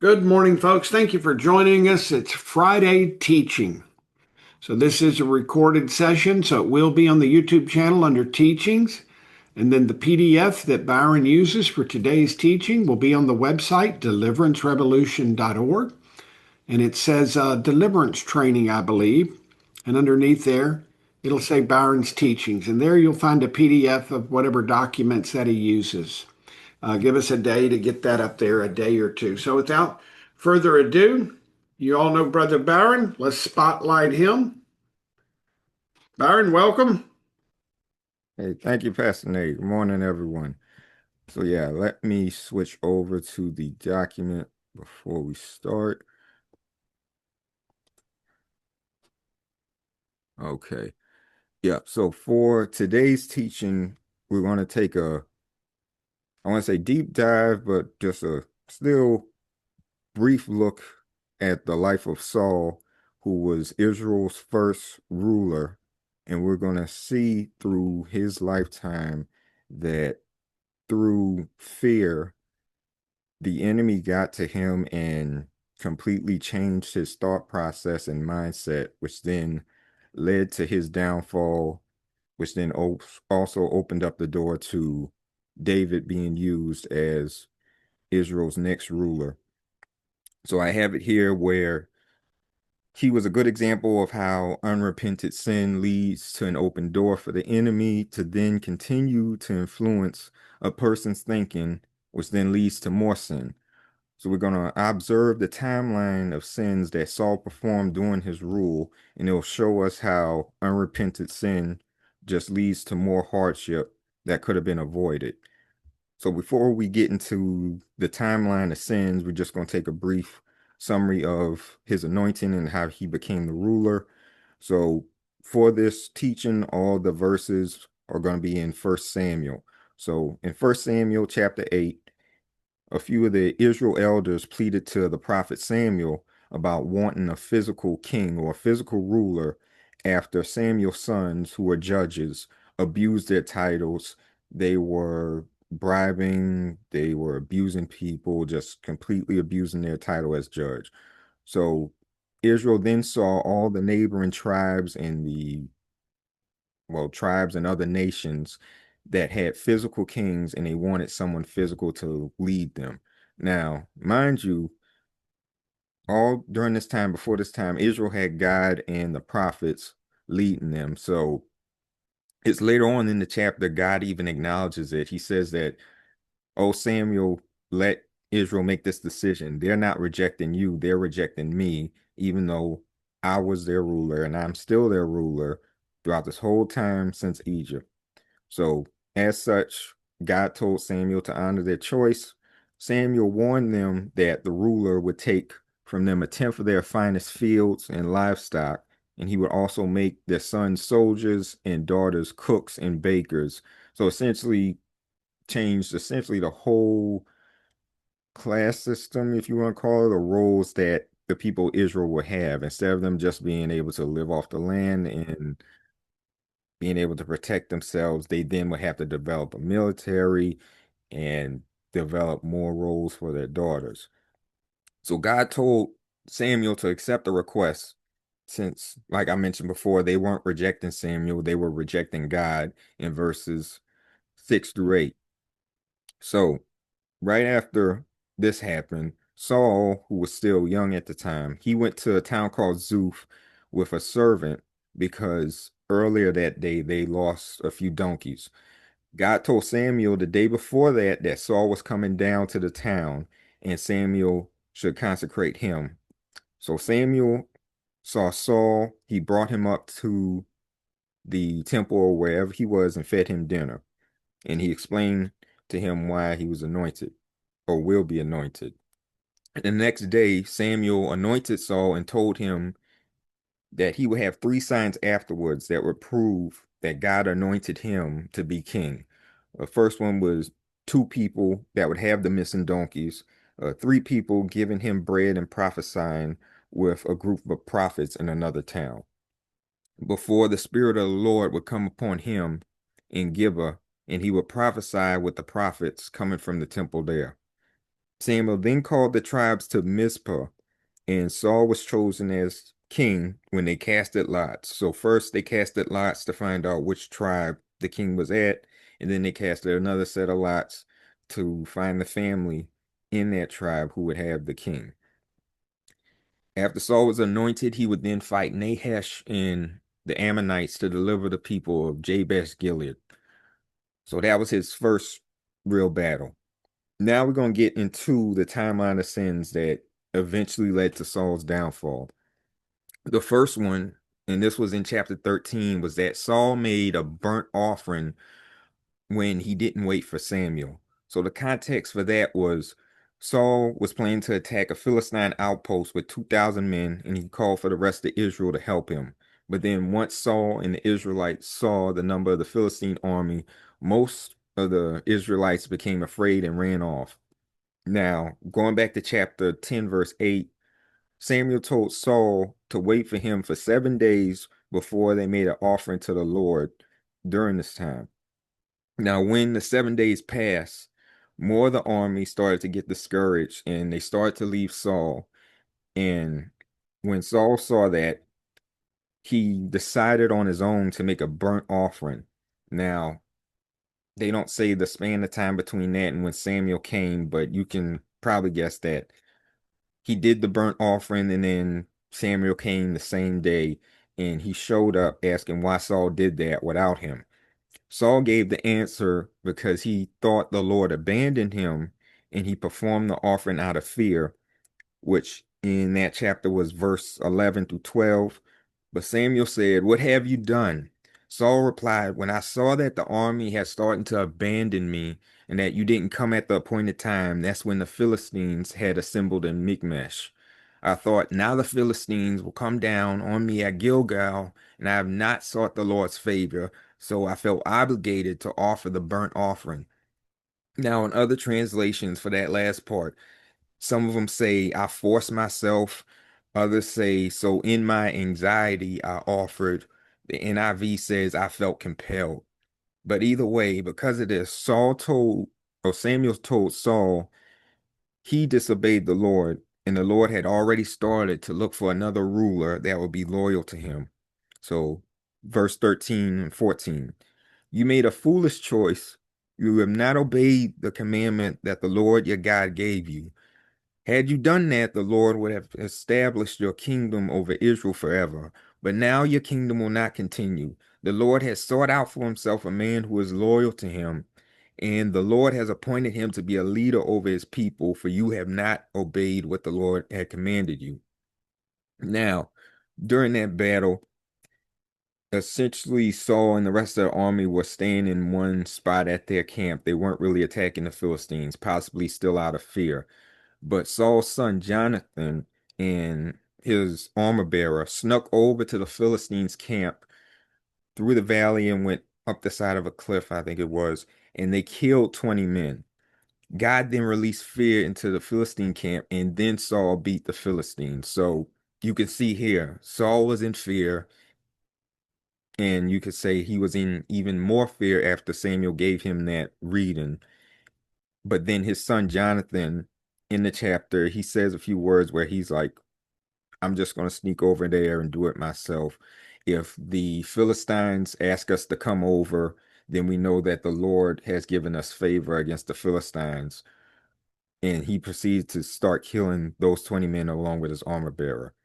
Good morning, folks. Thank you for joining us. It's Friday teaching. So this is a recorded session, so it will be on the YouTube channel under teachings. And then the PDF that Byron uses for today's teaching will be on the website, deliverancerevolution.org. And it says deliverance training, I believe. And underneath there, it'll say Byron's teachings. And there you'll find a PDF of whatever documents that he uses. Give us a day to get that up there, a day or two. So without further ado, you all know Brother Byron. Let's spotlight him. Byron, welcome. Hey, thank you, Pastor Nate. Good morning, everyone. So yeah, let me switch over to the document before we start. Okay. Yeah, so for today's teaching, we're going to take I want to say deep dive, but just a still brief look at the life of Saul, who was Israel's first ruler. And we're going to see through his lifetime that through fear, the enemy got to him and completely changed his thought process and mindset, which then led to his downfall, which then also opened up the door to David being used as Israel's next ruler. So I have it here where he was a good example of how unrepented sin leads to an open door for the enemy to then continue to influence a person's thinking, which then leads to more sin. So we're going to observe the timeline of sins that Saul performed during his rule, and it'll show us how unrepented sin just leads to more hardship that could have been avoided. So before we get into the timeline of sins, we're just going to take a brief summary of his anointing and how he became the ruler. So for this teaching, all the verses are going to be in 1 Samuel. So in 1 Samuel chapter 8, a few of the Israel elders pleaded to the prophet Samuel about wanting a physical king or a physical ruler after Samuel's sons, who were judges, abused their titles. They were bribing, they were abusing people, just completely abusing their title as judge. So Israel then saw all the neighboring tribes and tribes and other nations that had physical kings, and they wanted someone physical to lead them. Now, mind you, all during this time, before this time, Israel had God and the prophets leading them. So it's later on in the chapter, God even acknowledges it. He says that, "Oh, Samuel, let Israel make this decision. They're not rejecting you, they're rejecting me, even though I was their ruler and I'm still their ruler throughout this whole time since Egypt." So, as such, God told Samuel to honor their choice. Samuel warned them that the ruler would take from them a tenth of their finest fields and livestock, and he would also make their sons soldiers and daughters cooks and bakers. So essentially changed the whole class system, if you want to call it, the roles that the people of Israel would have, instead of them just being able to live off the land and being able to protect themselves. They then would have to develop a military and develop more roles for their daughters. So God told Samuel to accept the request, since, like I mentioned before, they weren't rejecting Samuel, they were rejecting God in verses 6 through 8. So right after this happened, Saul, who was still young at the time, he went to a town called Zuph with a servant because earlier that day they lost a few donkeys. God told Samuel the day before that Saul was coming down to the town and Samuel should consecrate him. So Samuel saw Saul, he brought him up to the temple or wherever he was and fed him dinner. And he explained to him why he was anointed or will be anointed. And the next day, Samuel anointed Saul and told him that he would have 3 signs afterwards that would prove that God anointed him to be king. The first one was 2 people that would have the missing donkeys, 3 people giving him bread and prophesying with a group of prophets in another town. Before the Spirit of the Lord would come upon him in Gibeah, and he would prophesy with the prophets coming from the temple there. Samuel then called the tribes to Mizpah, and Saul was chosen as king when they casted lots. So first they casted lots to find out which tribe the king was at, and then they casted another set of lots to find the family in that tribe who would have the king. After Saul was anointed, he would then fight Nahash and the Ammonites to deliver the people of Jabesh Gilead. So that was his first real battle. Now we're going to get into the timeline of sins that eventually led to Saul's downfall. The first one, and this was in chapter 13, was that Saul made a burnt offering when he didn't wait for Samuel. So the context for that was Saul was planning to attack a Philistine outpost with 2,000 men, and he called for the rest of Israel to help him. But then once Saul and the Israelites saw the number of the Philistine army, most of the Israelites became afraid and ran off. Now, going back to chapter 10, verse 8, Samuel told Saul to wait for him for 7 days before they made an offering to the Lord during this time. Now, when the 7 days passed, more of the army started to get discouraged and they started to leave Saul. And when Saul saw that, he decided on his own to make a burnt offering. Now, they don't say the span of time between that and when Samuel came, but you can probably guess that he did the burnt offering and then Samuel came the same day and he showed up asking why Saul did that without him. Saul gave the answer because he thought the Lord abandoned him and he performed the offering out of fear, which in that chapter was verse 11 through 12. But Samuel said, "What have you done?" Saul replied, "When I saw that the army had started to abandon me and that you didn't come at the appointed time, that's when the Philistines had assembled in Michmash. I thought, now the Philistines will come down on me at Gilgal, and I have not sought the Lord's favor, so I felt obligated to offer the burnt offering." Now, in other translations for that last part, some of them say, "I forced myself." Others say, "So in my anxiety, I offered." The NIV says, "I felt compelled." But either way, because of this, Samuel told Saul he disobeyed the Lord, and the Lord had already started to look for another ruler that would be loyal to him. So, verse 13 and 14, "You made a foolish choice. You have not obeyed the commandment that the Lord your God gave you. Had you done that, the Lord would have established your kingdom over Israel forever. But now your kingdom will not continue. The Lord has sought out for himself a man who is loyal to him, and the Lord has appointed him to be a leader over his people, for you have not obeyed what the Lord had commanded you." Now, during that battle, essentially Saul and the rest of the army were staying in one spot at their camp. They weren't really attacking the Philistines, possibly still out of fear. But Saul's son Jonathan and his armor bearer snuck over to the Philistines' camp through the valley and went up the side of a cliff, I think it was, and they killed 20 men. God then released fear into the Philistine camp, and then Saul beat the Philistines. So you can see here, Saul was in fear, and you could say he was in even more fear after Samuel gave him that reading. But then his son Jonathan, in the chapter, he says a few words where he's like, "I'm just going to sneak over there and do it myself. If the Philistines ask us to come over, then we know that the Lord has given us favor against the Philistines." And he proceeds to start killing those 20 men along with his armor bearer.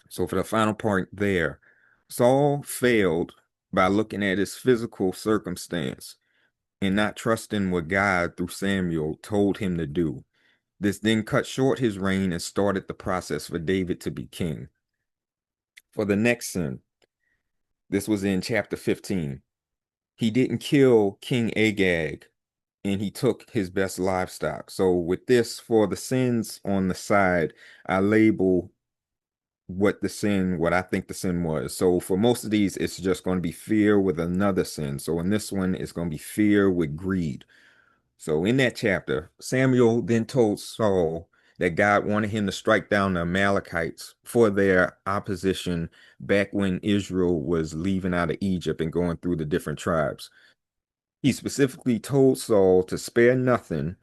So for the final point there, Saul failed by looking at his physical circumstance and not trusting what God through Samuel told him to do. This then cut short his reign and started the process for David to be king. For the next sin, this was in chapter 15. He didn't kill King Agag, and he took his best livestock. So with this, for the sins on the side, I label what I think the sin was. So for most of these, it's just going to be fear with another sin. So in this one, it's going to be fear with greed. So in that chapter, Samuel then told Saul that God wanted him to strike down the Amalekites for their opposition back when Israel was leaving out of Egypt and going through the different tribes. He specifically told Saul to spare nothing.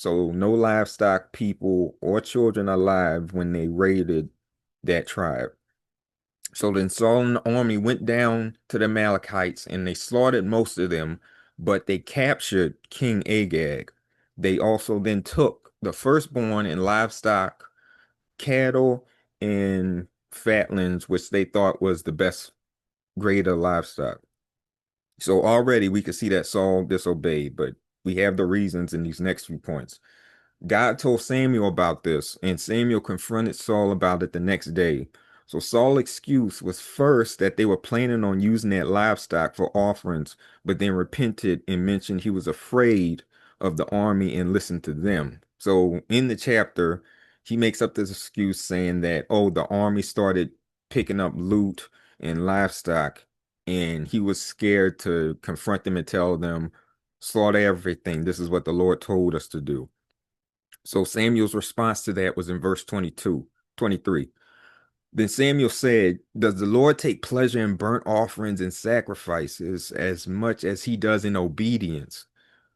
So no livestock, people, or children alive when they raided that tribe. So then Saul and the army went down to the Amalekites and they slaughtered most of them, but they captured King Agag. They also then took the firstborn and livestock, cattle, and fatlings, which they thought was the best grade of livestock. So already we could see that Saul disobeyed, but we have the reasons in these next few points. God told Samuel about this, and Samuel confronted Saul about it the next day. So Saul's excuse was first that they were planning on using that livestock for offerings, but then repented and mentioned he was afraid of the army and listened to them. So in the chapter, he makes up this excuse saying that, oh, the army started picking up loot and livestock, and he was scared to confront them and tell them, slaughter everything. This is what the Lord told us to do. So Samuel's response to that was in verse 23. Then Samuel said, does the Lord take pleasure in burnt offerings and sacrifices as much as he does in obedience?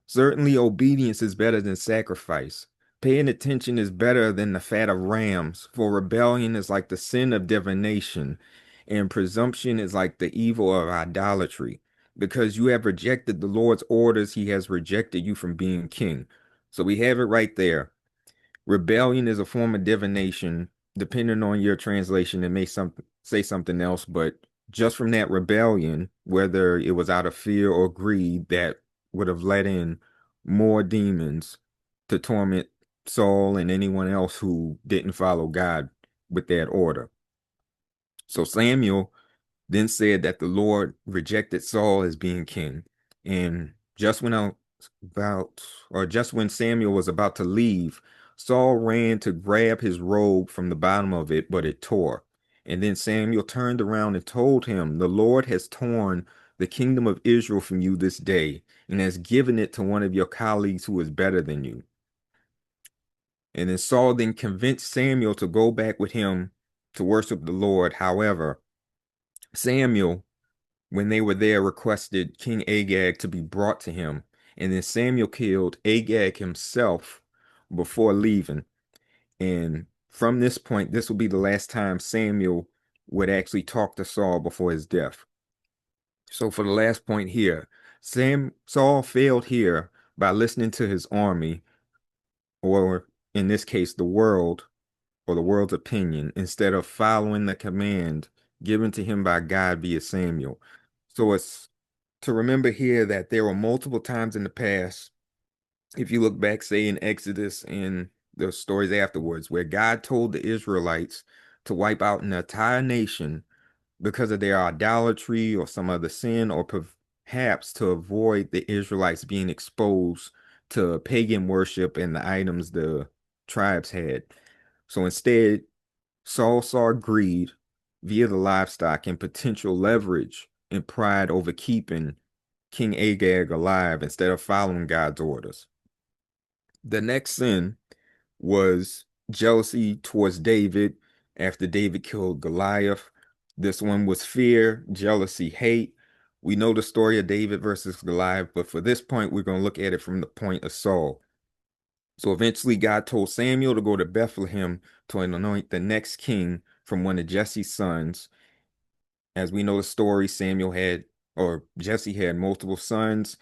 Certainly obedience is better than sacrifice. Paying attention is better than the fat of rams, for rebellion is like the sin of divination, and presumption is like the evil of idolatry. Because you have rejected the Lord's orders, he has rejected you from being king. So we have it right there. Rebellion is a form of divination. Depending on your translation, it may say something else, but just from that rebellion, whether it was out of fear or greed, that would have let in more demons to torment Saul and anyone else who didn't follow God with that order. So Samuel then said that the Lord rejected Saul as being king. And just when Samuel was about to leave, Saul ran to grab his robe from the bottom of it, but it tore. And then Samuel turned around and told him, the Lord has torn the kingdom of Israel from you this day and has given it to one of your colleagues who is better than you. And then Saul then convinced Samuel to go back with him to worship the Lord. However, Samuel, when they were there, requested King Agag to be brought to him. And then Samuel killed Agag himself before leaving. And from this point, this will be the last time Samuel would actually talk to Saul before his death. So for the last point here, Saul failed here by listening to his army, or in this case, the world, or the world's opinion, instead of following the command given to him by God via Samuel. So it's to remember here that there were multiple times in the past, if you look back, say in Exodus and the stories afterwards, where God told the Israelites to wipe out an entire nation because of their idolatry or some other sin, or perhaps to avoid the Israelites being exposed to pagan worship and the items the tribes had. So instead, Saul saw greed via the livestock and potential leverage and pride over keeping King Agag alive instead of following God's orders. The next sin was jealousy towards David after David killed Goliath. This one was fear, jealousy, hate. We know the story of David versus Goliath, but for this point, we're going to look at it from the point of Saul. So eventually God told Samuel to go to Bethlehem to anoint the next king from one of Jesse's sons. As we know the story, Jesse had multiple sons.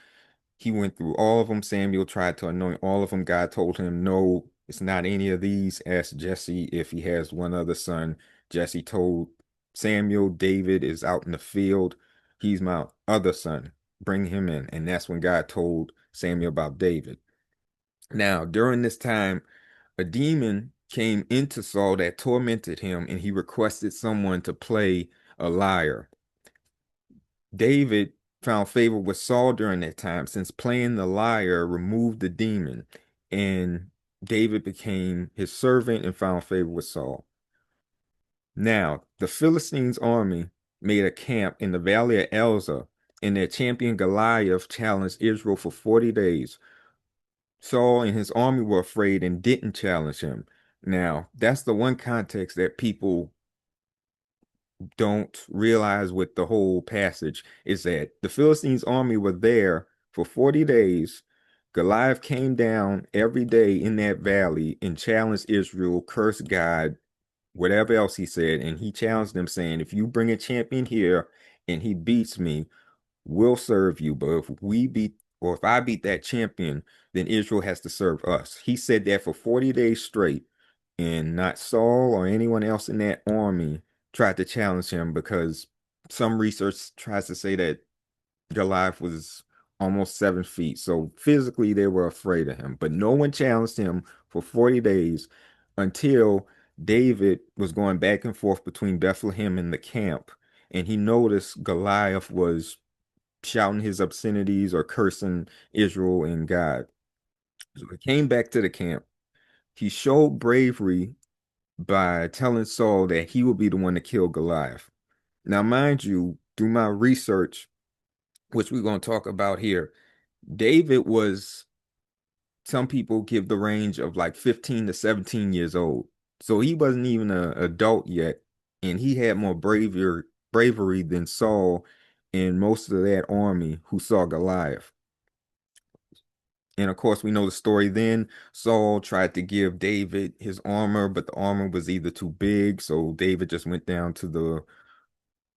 He went through all of them. Samuel tried to anoint all of them. God told him, no, it's not any of these. Ask Jesse if he has one other son. Jesse told Samuel, David is out in the field. He's my other son. Bring him in. And that's when God told Samuel about David. Now, during this time, a demon came into Saul that tormented him, and he requested someone to play a lyre. David found favor with Saul during that time, since playing the lyre removed the demon, and David became his servant and found favor with Saul. Now, the Philistines' army made a camp in the valley of Elzah, and their champion Goliath challenged Israel for 40 days. Saul and his army were afraid and didn't challenge him. Now, that's the one context that people don't realize with the whole passage, is that the Philistines' army were there for 40 days Goliath came down every day in that valley and challenged Israel, cursed God, whatever else he said. And he challenged them saying, if you bring a champion here and he beats me, we'll serve you. But if I beat that champion, then Israel has to serve us. He said that for 40 days straight, and not Saul or anyone else in that army tried to challenge him, because some research tries to say that Goliath was almost 7 feet. So physically, they were afraid of him. But no one challenged him for 40 days until David was going back and forth between Bethlehem and the camp. And he noticed Goliath was shouting his obscenities or cursing Israel and God. So he came back to the camp. He showed bravery by telling Saul that he would be the one to kill Goliath. Now, mind you, through my research, which we're going to talk about here, David was, some people give the range of like 15 to 17 years old. So he wasn't even an adult yet. And he had more bravery than Saul and most of that army who saw Goliath. And of course, we know the story then. Saul tried to give David his armor, but the armor was either too big. So David just went down to the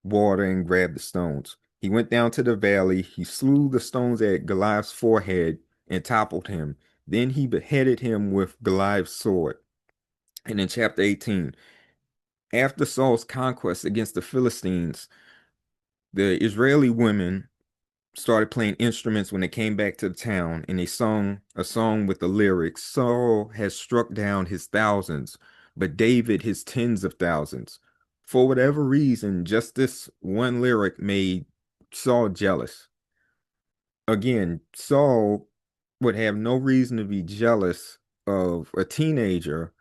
water and grabbed the stones. He went down to the valley. He slew the stones at Goliath's forehead and toppled him. Then he beheaded him with Goliath's sword. And in chapter 18, after Saul's conquest against the Philistines, the Israeli women started playing instruments when they came back to the town, and they sung a song with the lyrics, Saul has struck down his thousands, but David his tens of thousands. For whatever reason, just this one lyric made Saul jealous. Again, Saul would have no reason to be jealous of a teenager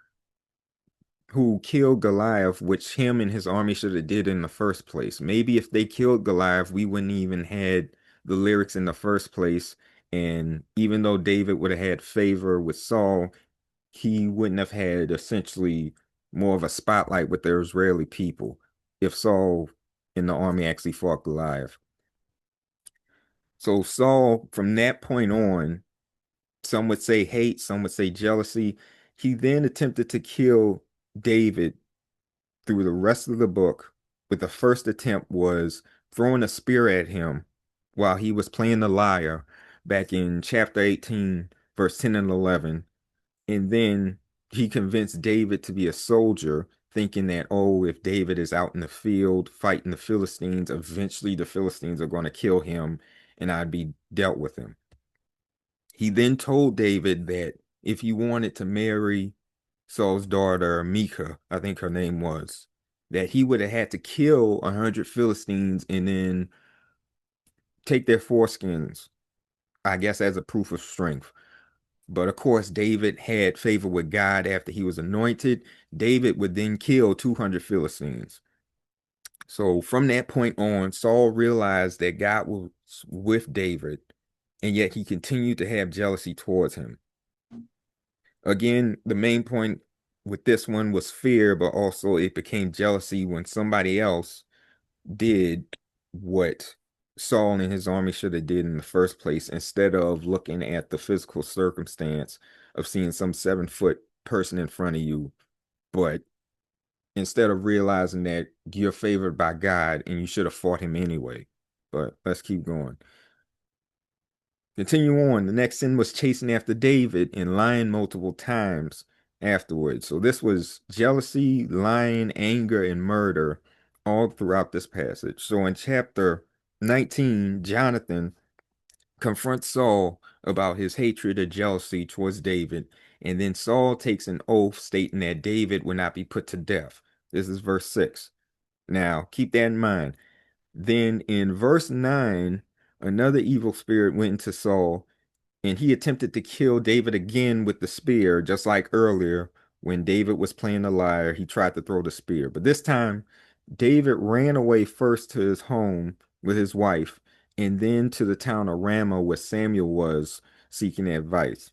who killed Goliath, which him and his army should have did in the first place. Maybe if they killed Goliath, we wouldn't even had the lyrics in the first place. And even though David would have had favor with Saul, he wouldn't have had essentially more of a spotlight with the Israeli people if Saul in the army actually fought Goliath. So Saul, from that point on, some would say hate, some would say jealousy. He then attempted to kill David through the rest of the book, with the first attempt was throwing a spear at him while he was playing the lyre back in chapter 18, verse 10 and 11. And then he convinced David to be a soldier, thinking that, oh, if David is out in the field fighting the Philistines, eventually the Philistines are going to kill him and I'd be dealt with him. He then told David that if he wanted to marry Saul's daughter, Micah, I think her name was, that he would have had to kill 100 Philistines and then take their foreskins, I guess, as a proof of strength. But of course, David had favor with God after he was anointed. David would then kill 200 Philistines. So from that point on, Saul realized that God was with David, and yet he continued to have jealousy towards him. Again, the main point with this one was fear, but also it became jealousy when somebody else did what Saul and his army should have did in the first place, instead of looking at the physical circumstance of seeing some 7-foot person in front of you, but instead of realizing that you're favored by God and you should have fought him anyway. But let's keep going. Continue on. The next sin was chasing after David and lying multiple times afterwards. So this was jealousy, lying, anger, and murder all throughout this passage. So in chapter 19, Jonathan confronts Saul about his hatred or jealousy towards David. And then Saul takes an oath stating that David would not be put to death. This is verse 6. Now, keep that in mind. Then in verse 9, another evil spirit went into Saul, and he attempted to kill David again with the spear, just like earlier when David was playing the lyre. He tried to throw the spear. But this time, David ran away first to his home with his wife, and then to the town of Ramah where Samuel was seeking advice.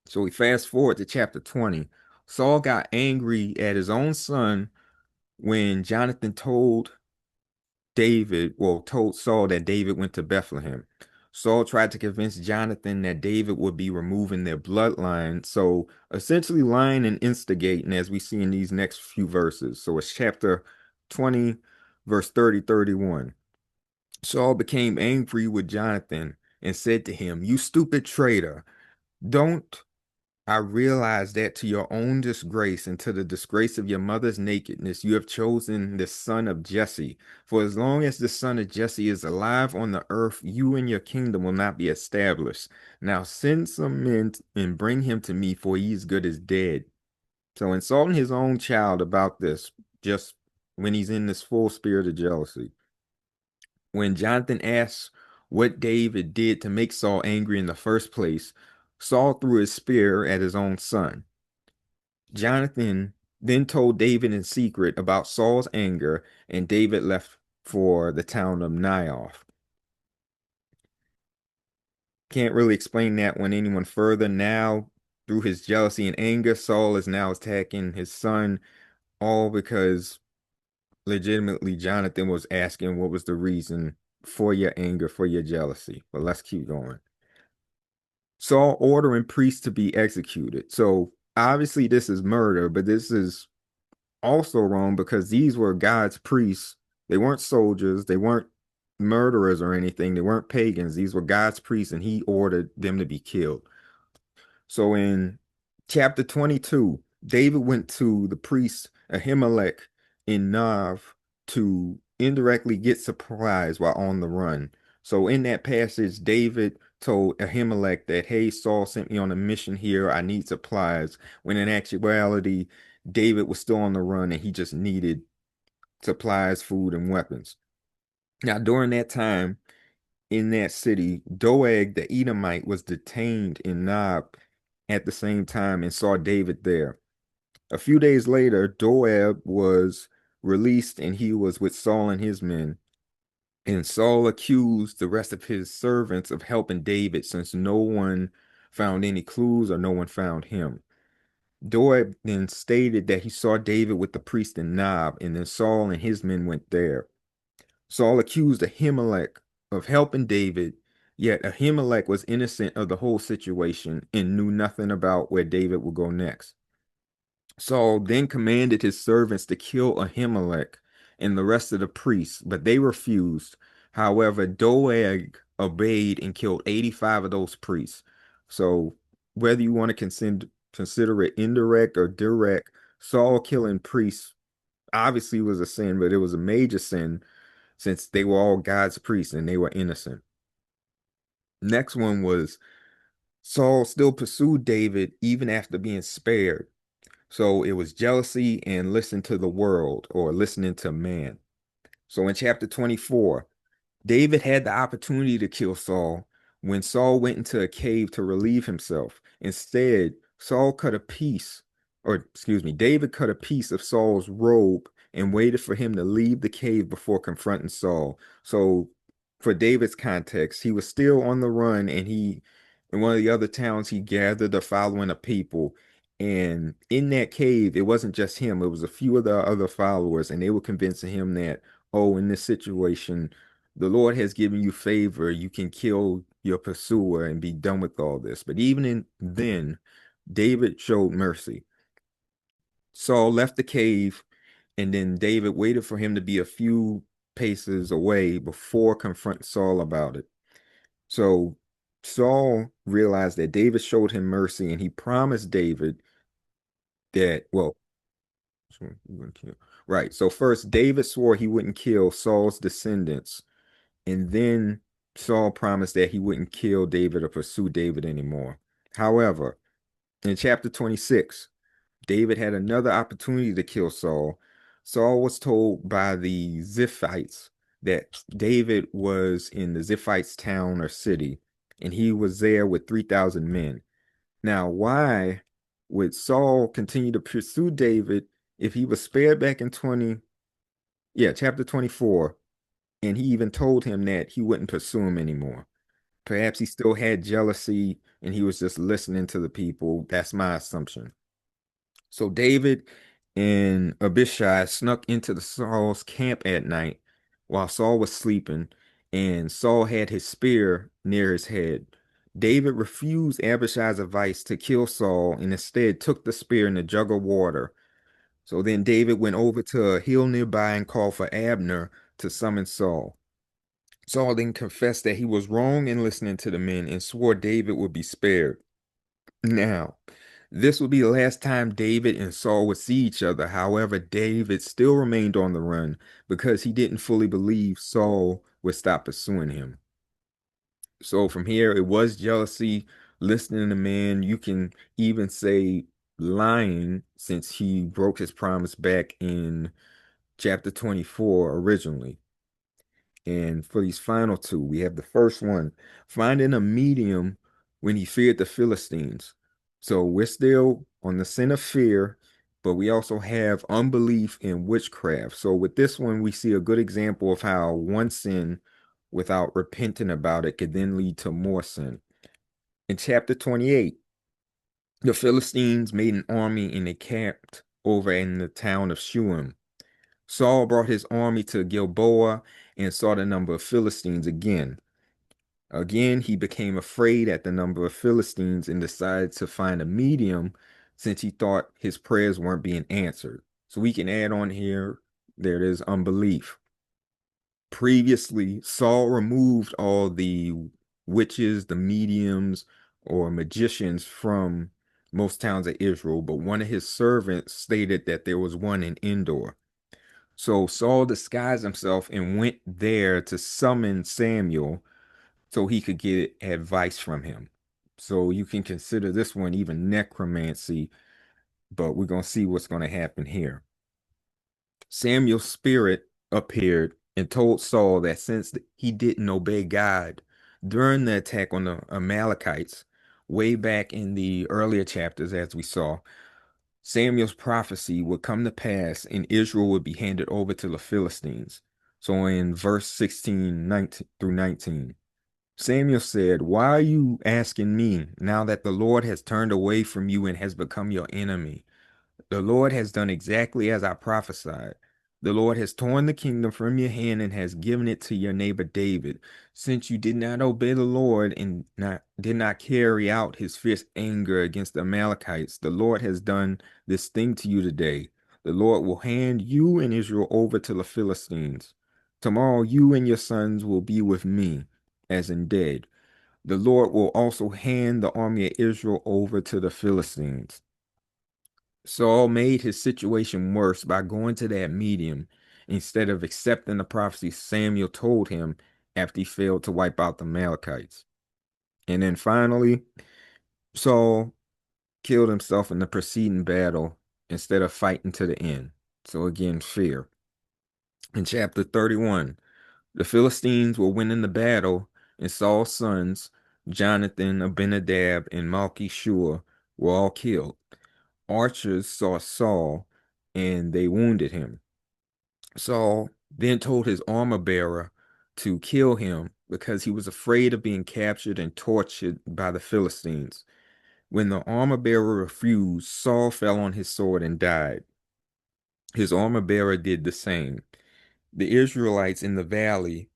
So we fast forward to chapter 20. Saul got angry at his own son when Jonathan told Saul that David went to Bethlehem. Saul tried to convince Jonathan that David would be removing their bloodline. So essentially lying and instigating, as we see in these next few verses. So it's chapter 20, verse 30, 31. Saul became angry with Jonathan and said to him, "You stupid traitor, don't I realize that to your own disgrace and to the disgrace of your mother's nakedness, you have chosen the son of Jesse. For as long as the son of Jesse is alive on the earth, you and your kingdom will not be established. Now send some men and bring him to me, for he is good as dead." So insulting his own child about this, just when he's in this full spirit of jealousy. When Jonathan asks what David did to make Saul angry in the first place, Saul threw his spear at his own son. Jonathan then told David in secret about Saul's anger, and David left for the town of Naioth. Can't really explain that one anyone further. Now, through his jealousy and anger, Saul is now attacking his son, all because legitimately Jonathan was asking what was the reason for your anger, for your jealousy. But let's keep going. Saul ordering priests to be executed. So obviously this is murder, but this is also wrong because these were God's priests. They weren't soldiers. They weren't murderers or anything. They weren't pagans. These were God's priests, and he ordered them to be killed. So in chapter 22, David went to the priest Ahimelech in Nav to indirectly get supplies while on the run. So in that passage, David told Ahimelech that, "Hey, Saul sent me on a mission here. I need supplies." When in actuality, David was still on the run and he just needed supplies, food, and weapons. Now, during that time in that city, Doeg the Edomite was detained in Nob at the same time and saw David there. A few days later, Doeg was released and he was with Saul and his men. And Saul accused the rest of his servants of helping David since no one found any clues or no one found him. Doeg then stated that he saw David with the priest in Nob, and then Saul and his men went there. Saul accused Ahimelech of helping David, yet Ahimelech was innocent of the whole situation and knew nothing about where David would go next. Saul then commanded his servants to kill Ahimelech and the rest of the priests, but they refused. However, Doeg obeyed and killed 85 of those priests. So whether you want to consider it indirect or direct, Saul killing priests obviously was a sin, but it was a major sin since they were all God's priests and they were innocent. Next one was Saul still pursued David even after being spared. So it was jealousy and listen to the world or listening to man. So in chapter 24, David had the opportunity to kill Saul when Saul went into a cave to relieve himself. Instead, David cut a piece of Saul's robe and waited for him to leave the cave before confronting Saul. So for David's context, he was still on the run and in one of the other towns, he gathered a following of people. And in that cave, it wasn't just him, it was a few of the other followers, and they were convincing him that, oh, in this situation, the Lord has given you favor. You can kill your pursuer and be done with all this. But then, David showed mercy. Saul left the cave, and then David waited for him to be a few paces away before confronting Saul about it. So Saul realized that David showed him mercy, and he promised David that, well, right. So first, David swore he wouldn't kill Saul's descendants, and then Saul promised that he wouldn't kill David or pursue David anymore. However, in chapter 26, David had another opportunity to kill Saul. Saul was told by the Ziphites that David was in the Ziphites' town or city, and he was there with 3,000 men. Now, why would Saul continue to pursue David if he was spared back in chapter 24, and he even told him that he wouldn't pursue him anymore? Perhaps he still had jealousy and he was just listening to the people. That's my assumption. So David and Abishai snuck into the Saul's camp at night while Saul was sleeping, and Saul had his spear near his head. David refused Abishai's advice to kill Saul and instead took the spear and the jug of water. So then David went over to a hill nearby and called for Abner to summon Saul. Saul then confessed that he was wrong in listening to the men and swore David would be spared. Now, this would be the last time David and Saul would see each other. However, David still remained on the run because he didn't fully believe Saul would stop pursuing him. So from here, it was jealousy, listening to men. You can even say lying, since he broke his promise back in chapter 24 originally. And for these final two, we have the first one, finding a medium when he feared the Philistines. So we're still on the sin of fear, but we also have unbelief in witchcraft. So with this one, we see a good example of how one sin without repenting about it could then lead to more sin. In chapter 28, the Philistines made an army and they camped over in the town of Shunem. Saul brought his army to Gilboa and saw the number of Philistines again. Again, he became afraid at the number of Philistines and decided to find a medium since he thought his prayers weren't being answered. So we can add on here, there is unbelief. Previously, Saul removed all the witches, the mediums, or magicians from most towns of Israel, but one of his servants stated that there was one in Endor. So Saul disguised himself and went there to summon Samuel so he could get advice from him. So you can consider this one even necromancy, but we're going to see what's going to happen here. Samuel's spirit appeared and told Saul that since he didn't obey God during the attack on the Amalekites, way back in the earlier chapters, as we saw, Samuel's prophecy would come to pass and Israel would be handed over to the Philistines. So in verse 16 19 through 19, Samuel said, "Why are you asking me now that the Lord has turned away from you and has become your enemy? The Lord has done exactly as I prophesied. The Lord has torn the kingdom from your hand and has given it to your neighbor David. Since you did not obey the Lord and did not carry out his fierce anger against the Amalekites, the Lord has done this thing to you today. The Lord will hand you and Israel over to the Philistines. Tomorrow you and your sons will be with me, as in dead. The Lord will also hand the army of Israel over to the Philistines." Saul made his situation worse by going to that medium instead of accepting the prophecy Samuel told him after he failed to wipe out the Amalekites. And then finally, Saul killed himself in the preceding battle instead of fighting to the end. So again, fear. In chapter 31, the Philistines were winning the battle, and Saul's sons, Jonathan, Abinadab, and Malchi-Shua, were all killed. Archers saw Saul and they wounded him. Saul then told his armor bearer to kill him because he was afraid of being captured and tortured by the Philistines. When the armor bearer refused, Saul fell on his sword and died. His armor bearer did the same. The Israelites in the valley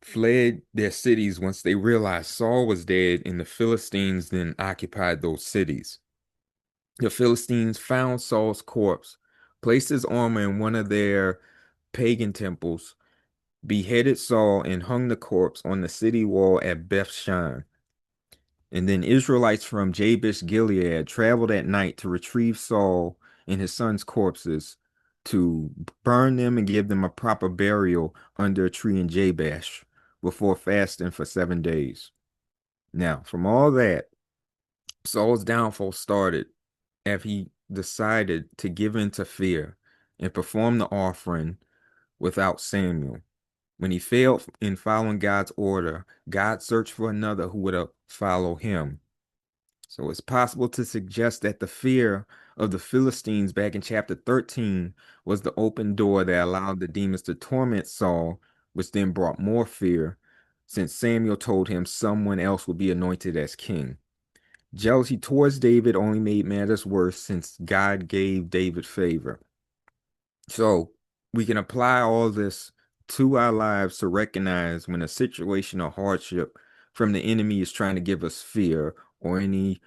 fled their cities once they realized Saul was dead, and the Philistines then occupied those cities. The Philistines found Saul's corpse, placed his armor in one of their pagan temples, beheaded Saul, and hung the corpse on the city wall at Beth-shan. And then Israelites from Jabesh Gilead traveled at night to retrieve Saul and his sons' corpses, to burn them and give them a proper burial under a tree in Jabesh before fasting for 7 days. Now, from all that, Saul's downfall started after he decided to give in to fear and perform the offering without Samuel. When he failed in following God's order, God searched for another who would follow him. So it's possible to suggest that the fear of the Philistines back in chapter 13 was the open door that allowed the demons to torment Saul, which then brought more fear, since Samuel told him someone else would be anointed as king. Jealousy towards David only made matters worse since God gave David favor. So we can apply all this to our lives to recognize when a situation of hardship from the enemy is trying to give us fear or any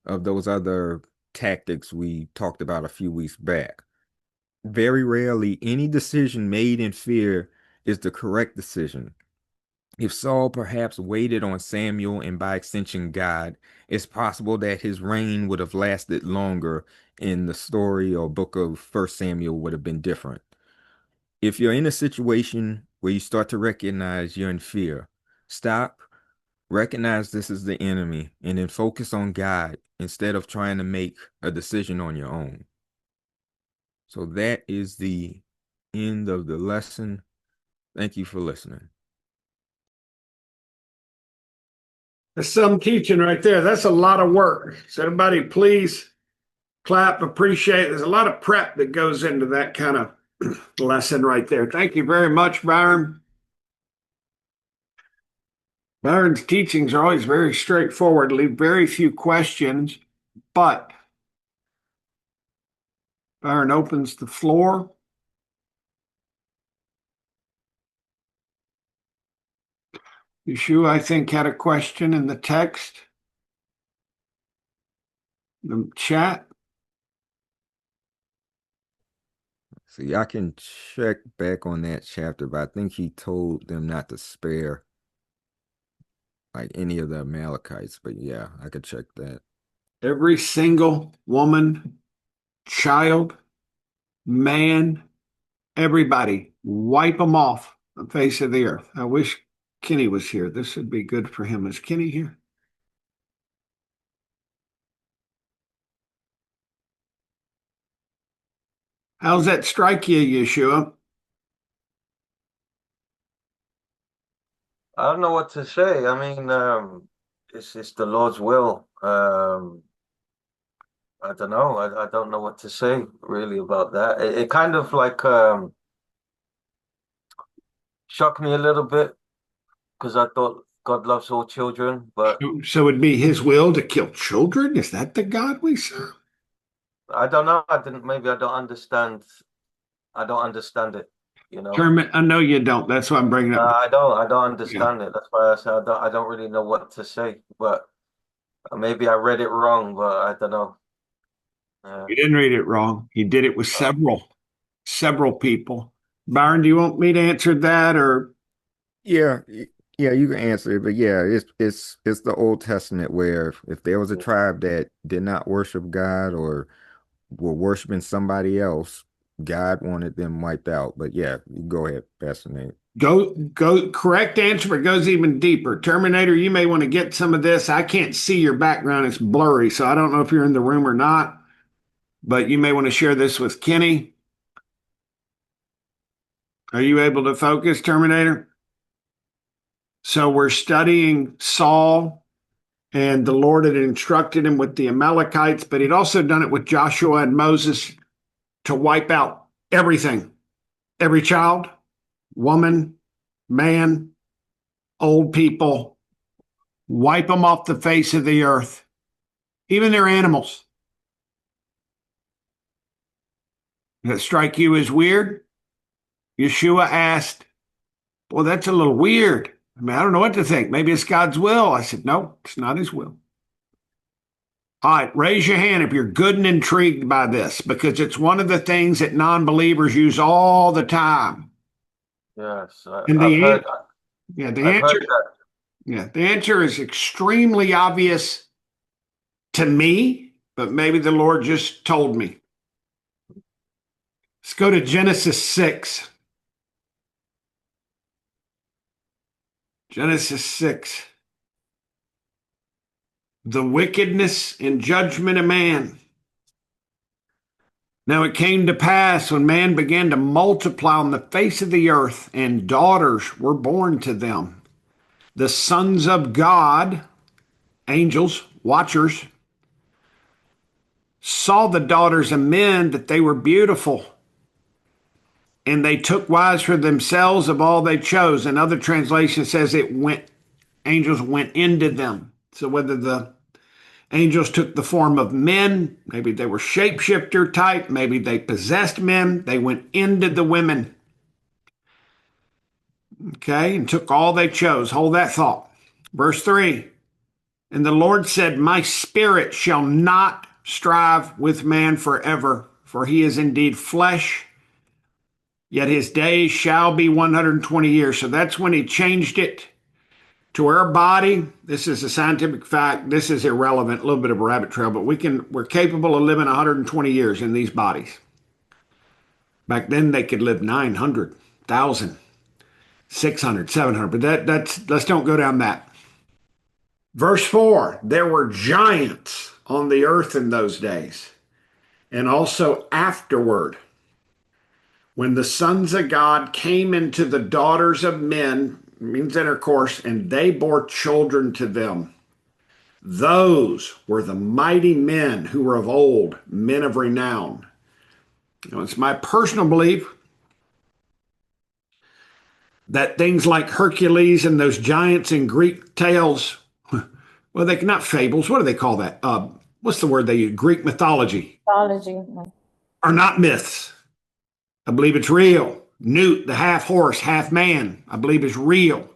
of those other tactics we talked about a few weeks back. Very rarely, any decision made in fear is the correct decision. If Saul perhaps waited on Samuel and by extension God, it's possible that his reign would have lasted longer and the story or book of First Samuel would have been different. If you're in a situation where you start to recognize you're in fear, stop, recognize this is the enemy, and then focus on God instead of trying to make a decision on your own. So that is the end of the lesson. Thank you for listening. That's some teaching right there. That's a lot of work. So everybody, please clap, appreciate it. There's a lot of prep that goes into that kind of lesson right there. Thank you very much, Byron. Byron's teachings are always very straightforward, leave very few questions, but Byron opens the floor. Yeshua, I think, had a question in the text, the chat. See, I can check back on that chapter, but I think he told them not to spare like any of the Amalekites. But yeah, I could check that. Every single woman, child, man, everybody, wipe them off the face of the earth. I wish Kenny was here. This would be good for him. Is Kenny here? How's that strike you, Yeshua? I don't know what to say. I mean, it's the Lord's will. I don't know. I don't know what to say really about that. It kind of like shocked me a little bit because I thought God loves all children, but So it'd be his will to kill children? Is that the God we serve? I don't know. Maybe I don't understand. I don't understand it, you know. I know you don't. That's why I'm bringing up. I don't understand it. That's why I say I don't really know what to say. But maybe I read it wrong, but I don't know. You didn't read it wrong. He did it with several people. Byron, do you want me to answer that or? Yeah, you can answer it, but yeah, it's the Old Testament where if there was a tribe that did not worship God or were worshiping somebody else, God wanted them wiped out. But yeah, go ahead, Pastor Nate. Go, correct answer, but goes even deeper. Terminator, you may want to get some of this. I can't see your background. It's blurry, so I don't know if you're in the room or not, but you may want to share this with Kenny. Are you able to focus, Terminator? So we're studying Saul, and the Lord had instructed him with the Amalekites, but he'd also done it with Joshua and Moses to wipe out everything, every child, woman, man, old people, wipe them off the face of the earth, even their animals. Does that strike you as weird? Yeshua asked, well, that's a little weird. I mean, I don't know what to think. Maybe it's God's will. I said, no, it's not his will. All right, raise your hand if you're good and intrigued by this, because it's one of the things that non-believers use all the time. Yes, And I've heard the answer is extremely obvious to me, but maybe the Lord just told me. Let's go to Genesis 6. Genesis 6. The wickedness and judgment of man. Now it came to pass when man began to multiply on the face of the earth, and daughters were born to them. The sons of God, angels, watchers, saw the daughters of men that they were beautiful, and they took wives for themselves of all they chose. Another translation says angels went into them. So whether the angels took the form of men, maybe they were shapeshifter type, maybe they possessed men, they went into the women. Okay, and took all they chose. Hold that thought. Verse 3, and the Lord said, my spirit shall not strive with man forever, for he is indeed flesh, yet his days shall be 120 years. So that's when he changed it to our body. This is a scientific fact. This is irrelevant, a little bit of a rabbit trail, but we're capable of living 120 years in these bodies. Back then they could live 900, 1,000, 600, 700, but let's don't go down that. Verse 4, there were giants on the earth in those days, and also afterward, when the sons of God came into the daughters of men, means intercourse, and they bore children to them. Those were the mighty men who were of old, men of renown. It's my personal belief that things like Hercules and those giants in Greek tales, well, they're not fables. What do they call that? What's the word they use? Greek mythology. Mythology. Are not myths. I believe it's real. Newt, the half horse, half man, I believe is real.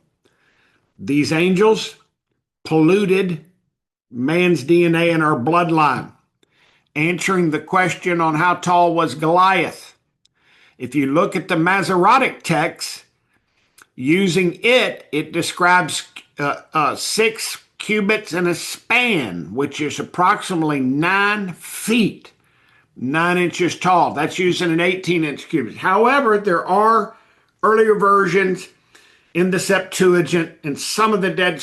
These angels polluted man's DNA in our bloodline, answering the question on how tall was Goliath. If you look at the Masoretic text, using it describes 6 cubits and a span, which is approximately 9 feet, 9 inches tall. That's using an 18-inch cubit. However, there are earlier versions in the Septuagint, and some of the Dead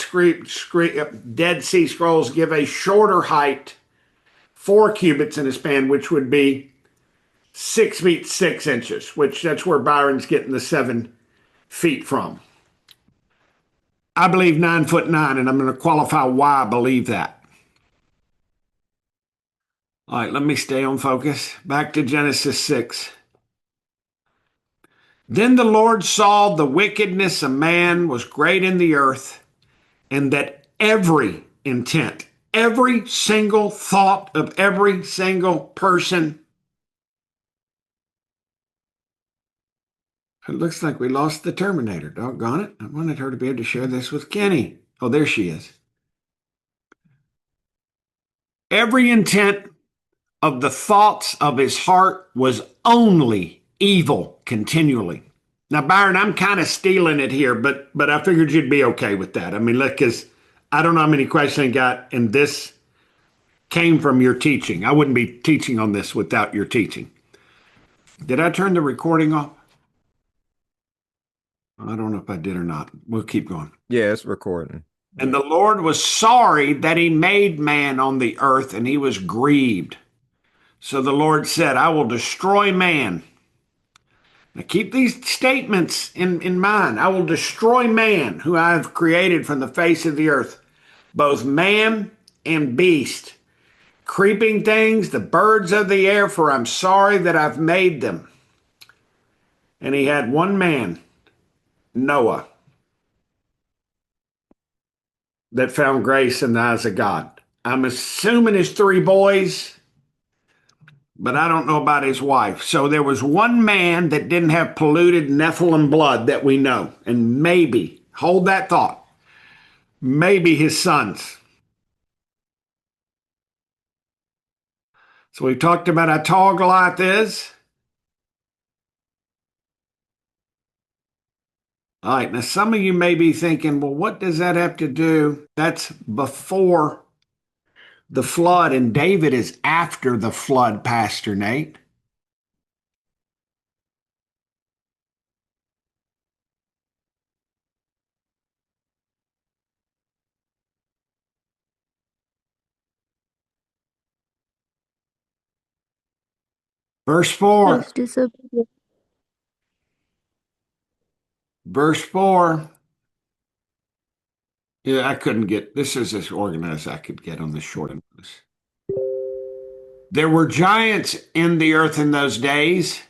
Sea Scrolls give a shorter height, 4 cubits in a span, which would be 6 feet 6 inches, which that's where Byron's getting the 7 feet from. I believe 9'9", and I'm going to qualify why I believe that. All right, let me stay on focus. Back to Genesis 6. Then the Lord saw the wickedness of man was great in the earth, and that every intent, every single thought of every single person. It looks like we lost the Terminator. Doggone it. I wanted her to be able to share this with Kenny. Oh, there she is. Every intent of the thoughts of his heart was only evil continually. Now, Byron, I'm kind of stealing it here, but I figured you'd be okay with that. I mean, look, because I don't know how many questions I got, and this came from your teaching. I wouldn't be teaching on this without your teaching. Did I turn the recording off? I don't know if I did or not. We'll keep going. Yeah, it's recording. And the Lord was sorry that he made man on the earth, and he was grieved. So the Lord said, I will destroy man. Now keep these statements in mind. I will destroy man, who I have created from the face of the earth, both man and beast, creeping things, the birds of the air, for I'm sorry that I've made them. And he had one man, Noah, that found grace in the eyes of God. I'm assuming his 3 boys, but I don't know about his wife. So there was one man that didn't have polluted Nephilim blood that we know. And maybe, hold that thought, maybe his sons. So we talked about how tall Goliath is. All right, now some of you may be thinking, well, what does that have to do? That's before the flood, and David is after the flood, Pastor Nate. Verse 4. His disobedience. Verse 4. Yeah, I couldn't get, this is as organized as I could get on the short notice. There were giants in the earth in those days,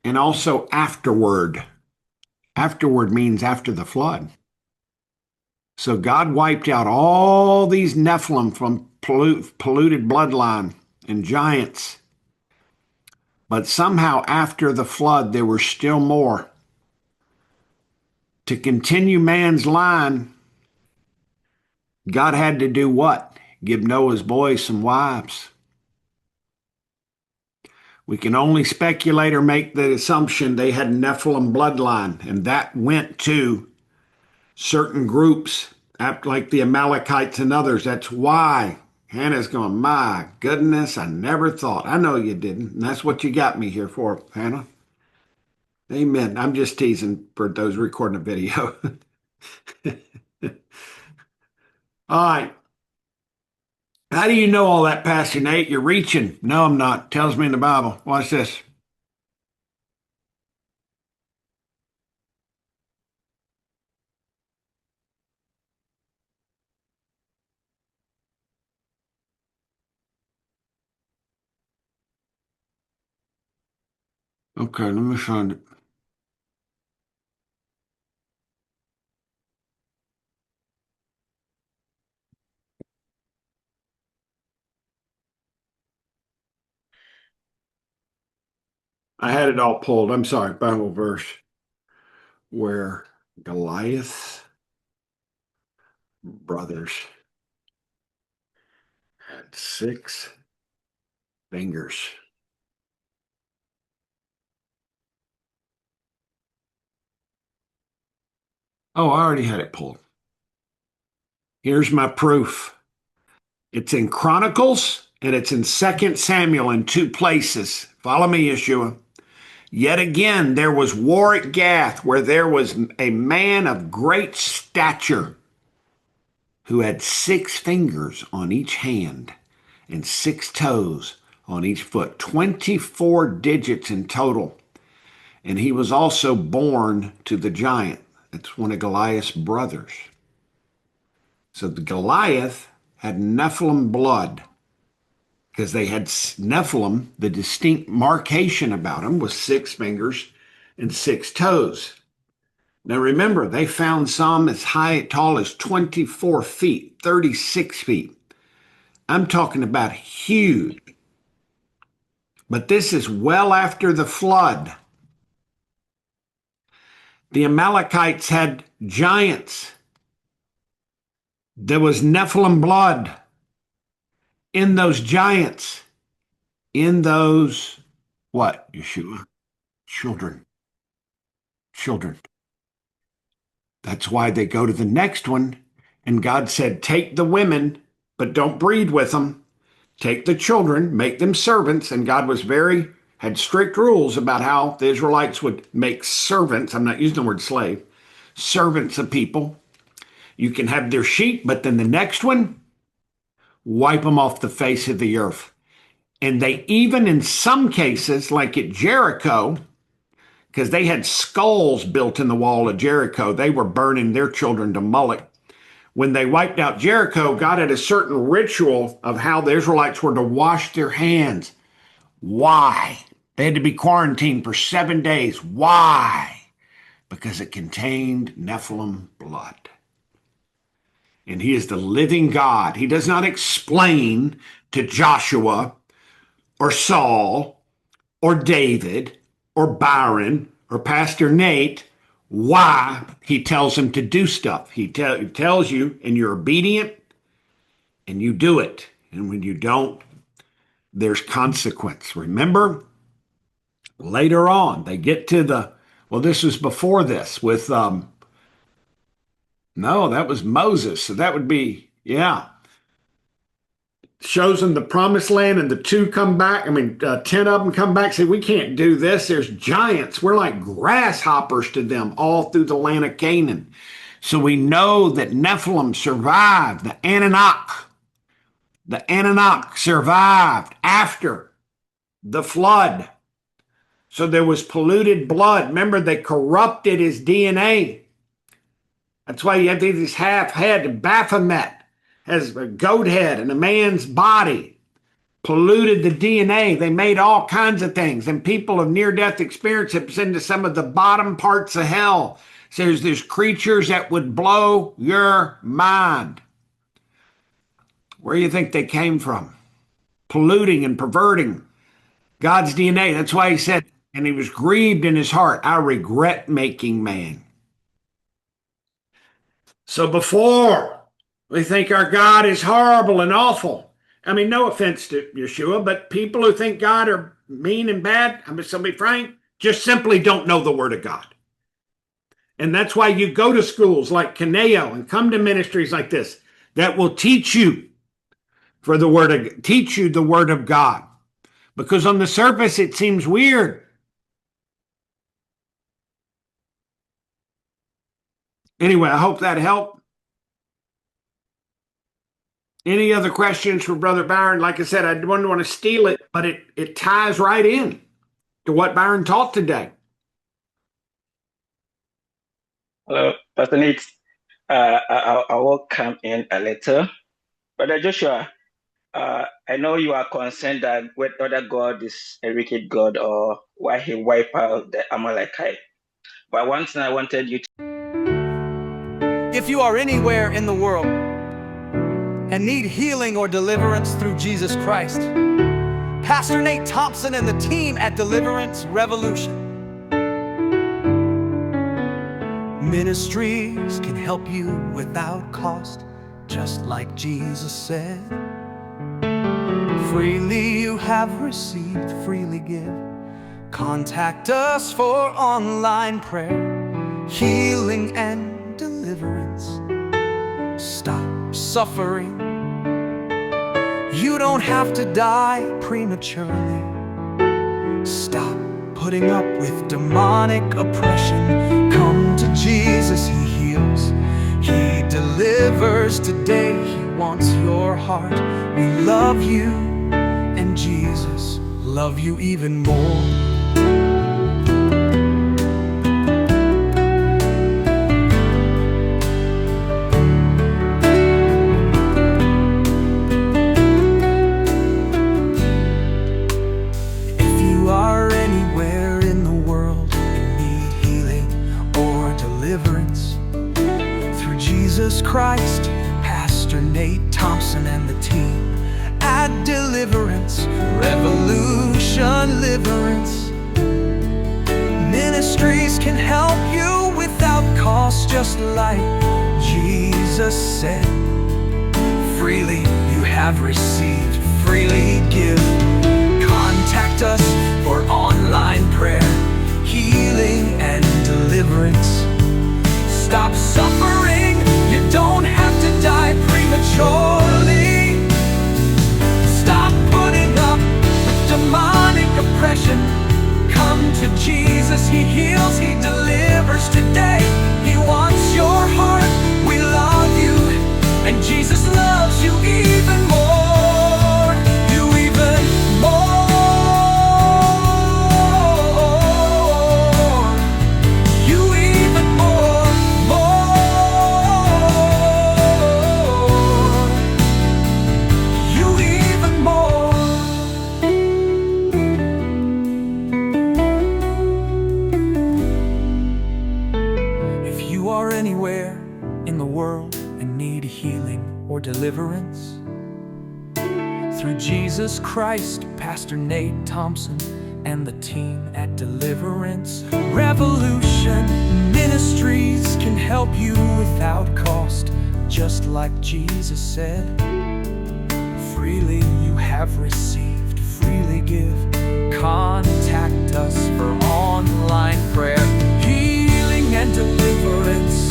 and also afterward. Afterward means after the flood. So God wiped out all these Nephilim from polluted bloodline and giants. But somehow after the flood, there were still more. To continue man's line, God had to do what? Give Noah's boys some wives. We can only speculate or make the assumption they had Nephilim bloodline, and that went to certain groups, like the Amalekites and others. That's why Hannah's going, my goodness, I never thought. I know you didn't, and that's what you got me here for, Hannah. Amen. I'm just teasing for those recording a video. All right. How do you know all that, Pastor Nate? You're reaching. No, I'm not. Tells me in the Bible. Watch this. Okay, let me find it. I had it all pulled. I'm sorry. Bible verse where Goliath's brothers had 6 fingers. Oh, I already had it pulled. Here's my proof. It's in Chronicles and it's in 2 Samuel in 2 places. Follow me, Yeshua. Yet again, there was war at Gath, where there was a man of great stature who had 6 fingers on each hand and 6 toes on each foot, 24 digits in total. And he was also born to the giant. It's one of Goliath's brothers. So the Goliath had Nephilim blood, because they had Nephilim, the distinct markation about him was 6 fingers and 6 toes. Now remember, they found some as tall as 24 feet, 36 feet. I'm talking about huge. But this is well after the flood. The Amalekites had giants. There was Nephilim blood in those giants, in those, what, Yeshua? Children. That's why they go to the next one. And God said, take the women, but don't breed with them. Take the children, make them servants. And God had strict rules about how the Israelites would make servants. I'm not using the word slave, servants of people. You can have their sheep, but then the next one, wipe them off the face of the earth. And they even, in some cases, like at Jericho, because they had skulls built in the wall of Jericho, they were burning their children to Moloch. When they wiped out Jericho, God had a certain ritual of how the Israelites were to wash their hands. Why? They had to be quarantined for 7 days. Why? Because it contained Nephilim blood. And he is the living God. He does not explain to Joshua or Saul or David or Byron or Pastor Nate why he tells him to do stuff. He tells you, and you're obedient, and you do it. And when you don't, there's consequence. Remember, later on, they get to this was before this with, no, that was Moses. So that would be, shows them the promised land, and the 2 come back. 10 of them come back, say, we can't do this. There's giants. We're like grasshoppers to them all through the land of Canaan. So we know that Nephilim survived. The Anunnaki survived after the flood. So there was polluted blood. Remember, they corrupted his DNA. That's why you have this half head, Baphomet, has a goat head and a man's body, polluted the DNA. They made all kinds of things. And people of near-death experience have been to some of the bottom parts of hell. So there's creatures that would blow your mind. Where do you think they came from? Polluting and perverting God's DNA. That's why he said, and he was grieved in his heart, I regret making man. So before We think our God is horrible and awful. I mean, no offense to Yeshua, but people who think God are mean and bad, I'm just going to be frank, just simply don't know the Word of God. And that's why you go to schools like Kaneo and come to ministries like this that will teach you teach you the Word of God. Because on the surface, it seems weird. Anyway, I hope that helped. Any other questions for Brother Byron? Like I said, I didn't want to steal it, but it ties right in to what Byron taught today. Hello, Pastor Nick. I will come in a little. Brother Joshua, I know you are concerned that whether God is a wicked God or why he wiped out the Amalekite. But one thing I wanted you to... If you are anywhere in the world and need healing or deliverance through Jesus Christ, Pastor Nate Thompson and the team at Deliverance Revolution Ministries can help you without cost, just like Jesus said. Freely you have received, freely give. Contact us for online prayer, healing and deliverance. Stop suffering. You don't have to die prematurely. Stop putting up with demonic oppression. Come to Jesus, he heals, he delivers today. He wants your heart. We love you, and Jesus love you even more. Christ, Pastor Nate Thompson and the team at Deliverance Revolution Ministries can help you without cost, just like Jesus said. Freely you have received, freely give. Contact us for online prayer, healing and deliverance. Stop suffering. You don't have to die prematurely. Stop putting up with demonic oppression. Come to Jesus, he heals, he delivers today. He wants your heart. We love you, and Jesus loves you even more. You even more. You even more. Anywhere in the world and need healing or deliverance through Jesus Christ, Pastor Nate Thompson and the team at Deliverance Revolution Ministries can help you without cost, just like Jesus said. Freely you have received, freely give. Contact us for online prayer, healing and deliverance.